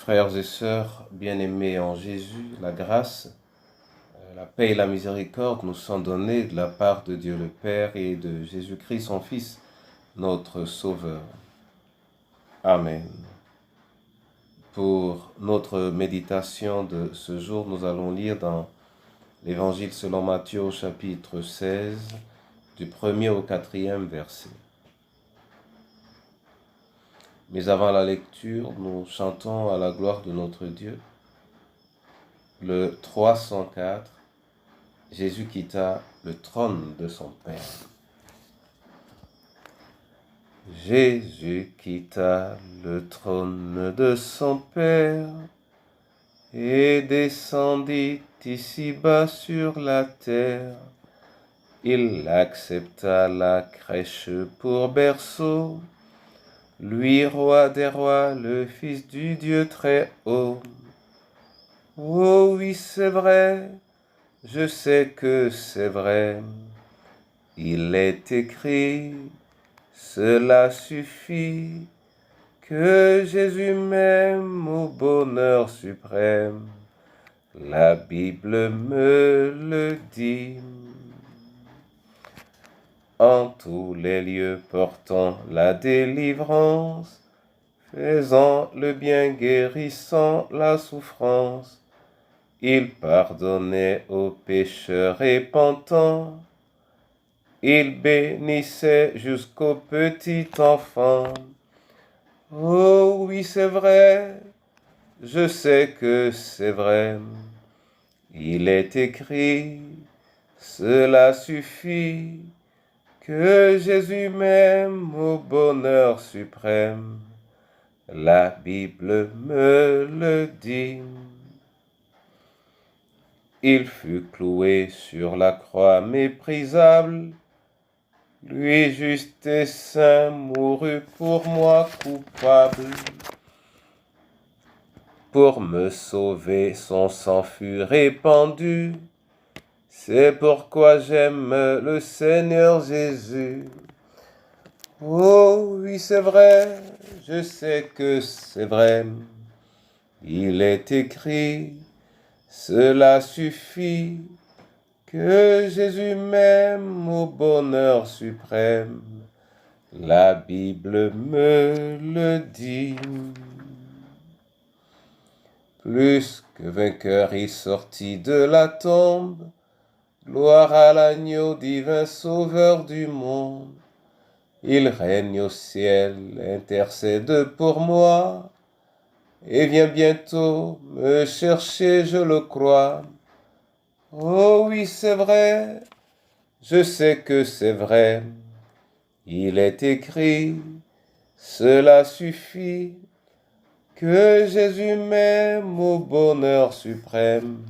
Frères et sœurs bien-aimés en Jésus, la grâce, la paix et la miséricorde nous sont données de la part de Dieu le Père et de Jésus-Christ son Fils, notre Sauveur. Amen. Pour notre méditation de ce jour, nous allons lire dans l'Évangile selon Matthieu au chapitre 16, du 1er au 4e verset. Mais avant la lecture, nous chantons à la gloire de notre Dieu le 304. Jésus quitta le trône de son Père. Jésus quitta le trône de son Père et descendit ici-bas sur la terre. Il accepta la crèche pour berceau, lui roi des rois, le Fils du Dieu très haut. Oh oui, c'est vrai, je sais que c'est vrai. Il est écrit, cela suffit, que Jésus m'aime au bonheur suprême. La Bible me le dit. En tous les lieux portant la délivrance, faisant le bien, guérissant la souffrance, il pardonnait aux pécheurs repentants. Il bénissait jusqu'au petit enfant. Oh oui, c'est vrai, je sais que c'est vrai. Il est écrit, cela suffit, que Jésus m'aime au bonheur suprême. La Bible me le dit. Il fut cloué sur la croix méprisable. Lui juste et saint mourut pour moi coupable. Pour me sauver, son sang fut répandu. C'est pourquoi j'aime le Seigneur Jésus. Oh oui, c'est vrai, je sais que c'est vrai. Il est écrit, cela suffit, que Jésus m'aime au bonheur suprême. La Bible me le dit. Plus que vainqueur, il sortit de la tombe. Gloire à l'agneau divin, sauveur du monde. Il règne au ciel, intercède pour moi, et vient bientôt me chercher, je le crois. Oh oui, c'est vrai, je sais que c'est vrai. Il est écrit, cela suffit, que Jésus m'aime au bonheur suprême.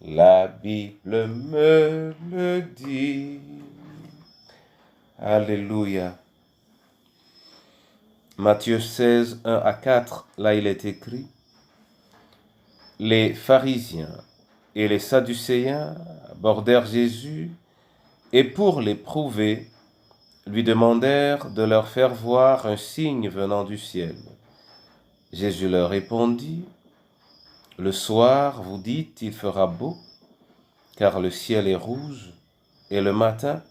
La Bible me le dit. Alléluia. Matthieu 16, 1 à 4, là il est écrit, les pharisiens et les sadducéens abordèrent Jésus et pour l'éprouver, lui demandèrent de leur faire voir un signe venant du ciel. Jésus leur répondit, le soir, vous dites, il fera beau, car le ciel est rouge, et le matin,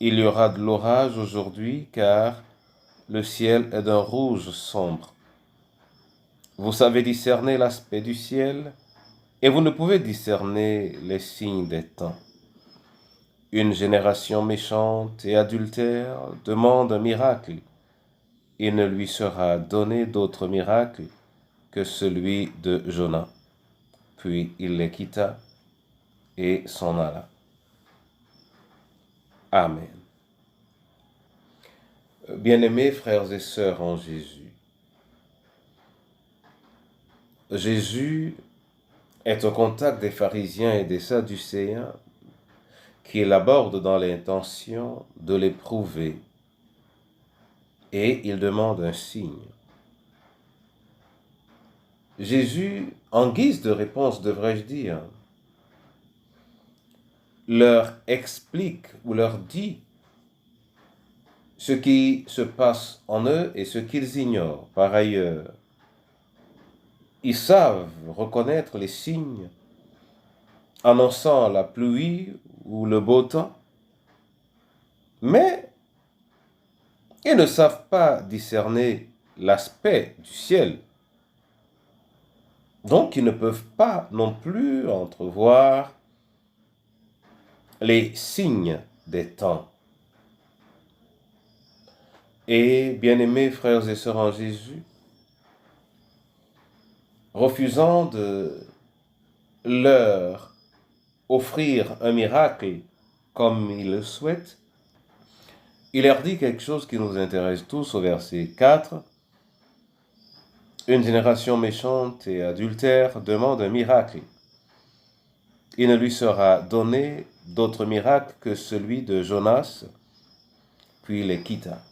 il y aura de l'orage aujourd'hui, car le ciel est d'un rouge sombre. Vous savez discerner l'aspect du ciel, et vous ne pouvez discerner les signes des temps. Une génération méchante et adultère demande un miracle. Il ne lui sera donné d'autre miracle que celui de Jonas. Puis il les quitta et s'en alla. Amen. Bien-aimés frères et sœurs en Jésus, Jésus est au contact des pharisiens et des sadducéens qu'il aborde dans l'intention de l'éprouver et il demande un signe. Jésus, en guise de réponse, devrais-je dire, leur explique ou leur dit ce qui se passe en eux et ce qu'ils ignorent par ailleurs. Ils savent reconnaître les signes annonçant la pluie ou le beau temps, mais ils ne savent pas discerner l'aspect du ciel. Donc, ils ne peuvent pas non plus entrevoir les signes des temps. Et, bien-aimés frères et sœurs en Jésus, refusant de leur offrir un miracle comme ils le souhaitent, il leur dit quelque chose qui nous intéresse tous au verset 4. Une génération méchante et adultère demande un miracle. Il ne lui sera donné d'autre miracle que celui de Jonas, puis il les quitta.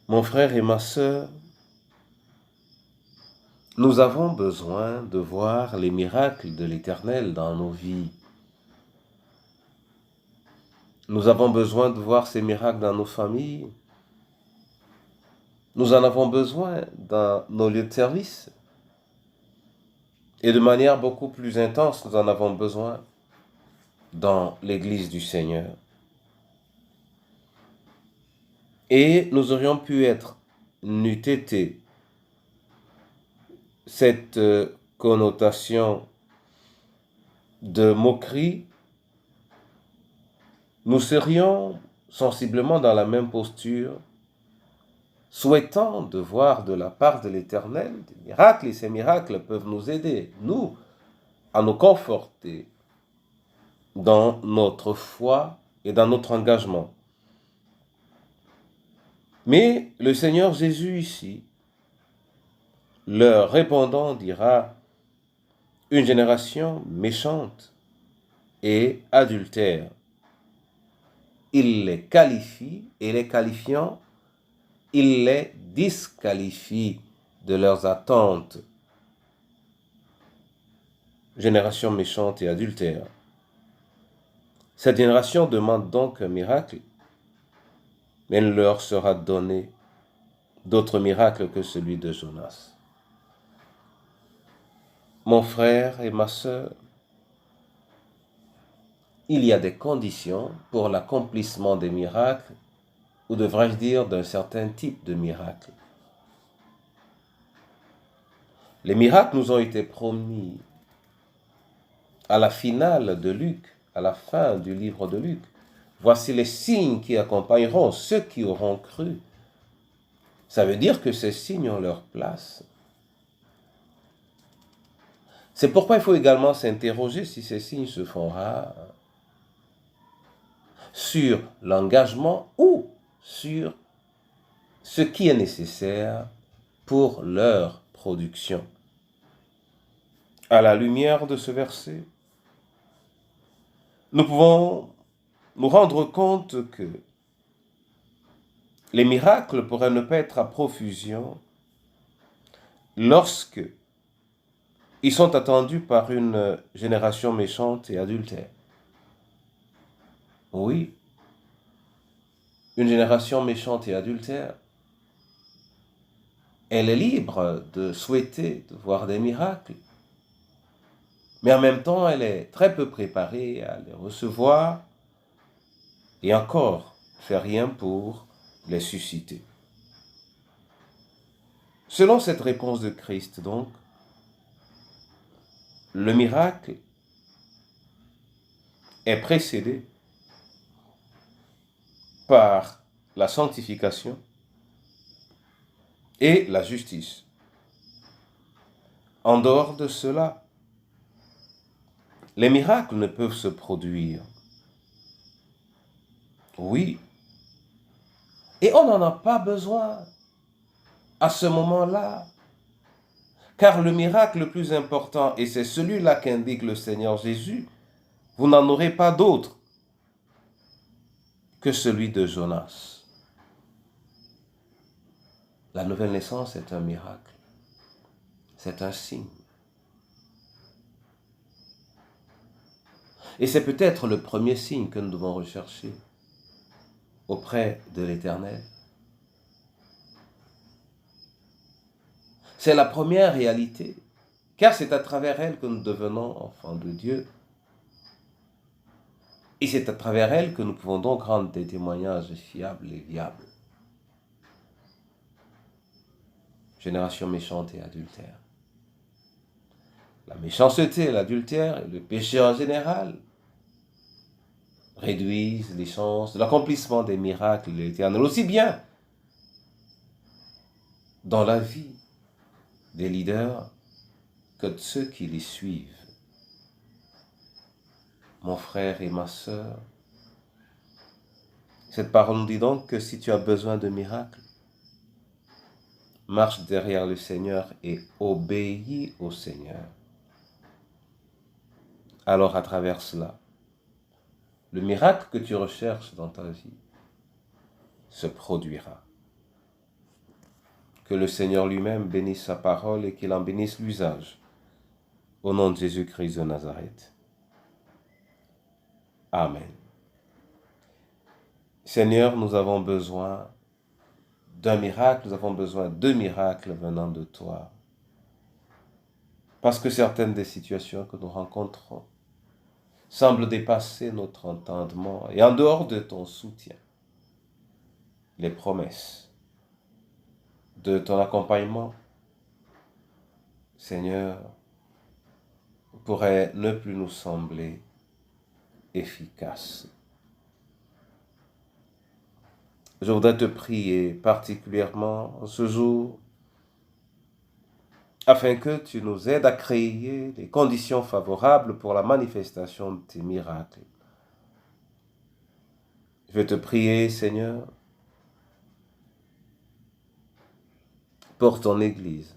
Mon frère et ma sœur, nous avons besoin de voir les miracles de l'Éternel dans nos vies. Nous avons besoin de voir ces miracles dans nos familles. Nous en avons besoin dans nos lieux de service. Et de manière beaucoup plus intense, nous en avons besoin dans l'Église du Seigneur. Et nous aurions pu être, n'eût été cette connotation de moquerie, nous serions sensiblement dans la même posture, souhaitant de voir de la part de l'Éternel des miracles, et ces miracles peuvent nous aider, nous, à nous conforter dans notre foi et dans notre engagement. Mais le Seigneur Jésus ici, leur répondant, dira, une génération méchante et adultère. Il les qualifie et les qualifiant, il les disqualifie de leurs attentes. Génération méchante et adultère. Cette génération demande donc un miracle, mais il leur sera donné d'autres miracles que celui de Jonas. Mon frère et ma sœur, il y a des conditions pour l'accomplissement des miracles, ou devrais-je dire d'un certain type de miracle. Les miracles nous ont été promis à la finale de Luc, à la fin du livre de Luc. Voici les signes qui accompagneront ceux qui auront cru. Ça veut dire que ces signes ont leur place. C'est pourquoi il faut également s'interroger si ces signes se font rares, sur l'engagement ou sur ce qui est nécessaire pour leur production. À la lumière de ce verset, nous pouvons nous rendre compte que les miracles pourraient ne pas être à profusion lorsque ils sont attendus par une génération méchante et adultère. Oui, une génération méchante et adultère, elle est libre de souhaiter de voir des miracles, mais en même temps, elle est très peu préparée à les recevoir et encore fait rien pour les susciter. Selon cette réponse de Christ, donc, le miracle est précédé par la sanctification et la justice. En dehors de cela, les miracles ne peuvent se produire. Oui. Et on n'en a pas besoin à ce moment-là. Car le miracle le plus important, et c'est celui-là qu'indique le Seigneur Jésus, vous n'en aurez pas d'autre que celui de Jonas. La nouvelle naissance est un miracle. C'est un signe. Et c'est peut-être le premier signe que nous devons rechercher auprès de l'Éternel. C'est la première réalité, car c'est à travers elle que nous devenons enfants de Dieu. Et c'est à travers elle que nous pouvons donc rendre des témoignages fiables et viables. Génération méchante et adultère. La méchanceté, l'adultère et le péché en général réduisent les chances de l'accomplissement des miracles de l'Éternel, aussi bien dans la vie des leaders que de ceux qui les suivent. Mon frère et ma sœur, cette parole nous dit donc que si tu as besoin de miracles, marche derrière le Seigneur et obéis au Seigneur. Alors à travers cela, le miracle que tu recherches dans ta vie se produira. Que le Seigneur lui-même bénisse sa parole et qu'il en bénisse l'usage. Au nom de Jésus-Christ de Nazareth. Amen. Seigneur, nous avons besoin d'un miracle, nous avons besoin de miracles venant de toi. Parce que certaines des situations que nous rencontrons semblent dépasser notre entendement et en dehors de ton soutien. Les promesses de ton accompagnement, Seigneur, pourraient ne plus nous sembler efficaces. Je voudrais te prier particulièrement ce jour afin que tu nous aides à créer les conditions favorables pour la manifestation de tes miracles. Je vais te prier, Seigneur, pour ton Église,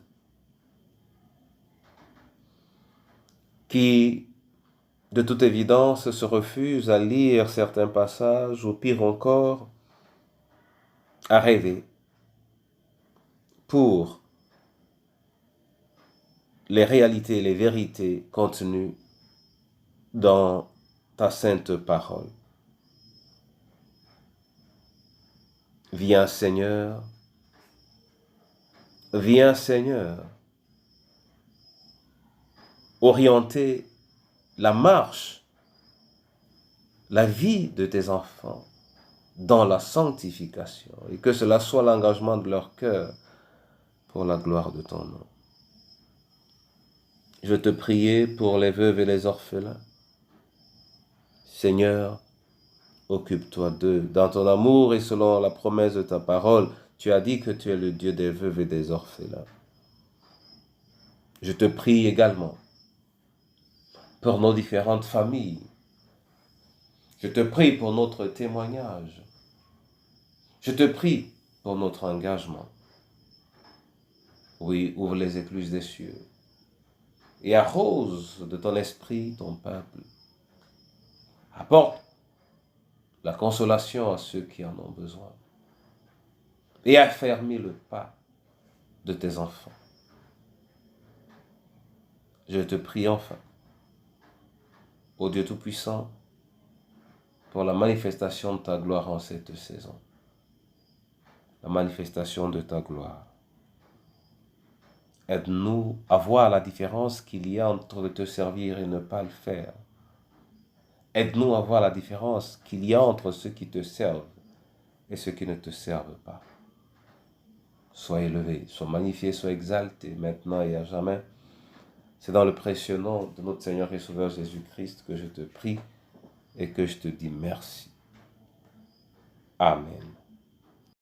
qui, de toute évidence, se refuse à lire certains passages, ou pire encore, à rêver pour les réalités, les vérités contenues dans ta sainte parole. Viens Seigneur, orienter la marche, la vie de tes enfants dans la sanctification et que cela soit l'engagement de leur cœur pour la gloire de ton nom. Je te prie pour les veuves et les orphelins. Seigneur, occupe-toi d'eux. Dans ton amour et selon la promesse de ta parole, tu as dit que tu es le Dieu des veuves et des orphelins. Je te prie également pour nos différentes familles. Je te prie pour notre témoignage. Je te prie pour notre engagement. Oui, ouvre les écluses des cieux et arrose de ton esprit ton peuple. Apporte la consolation à ceux qui en ont besoin et affermis le pas de tes enfants. Je te prie enfin, ô Dieu Tout-Puissant, pour la manifestation de ta gloire en cette saison. La manifestation de ta gloire. Aide-nous à voir la différence qu'il y a entre te servir et ne pas le faire. Aide-nous à voir la différence qu'il y a entre ceux qui te servent et ceux qui ne te servent pas. Sois élevé, sois magnifié, sois exalté, maintenant et à jamais. C'est dans le précieux nom de notre Seigneur et Sauveur Jésus-Christ que je te prie et que je te dis merci. Amen.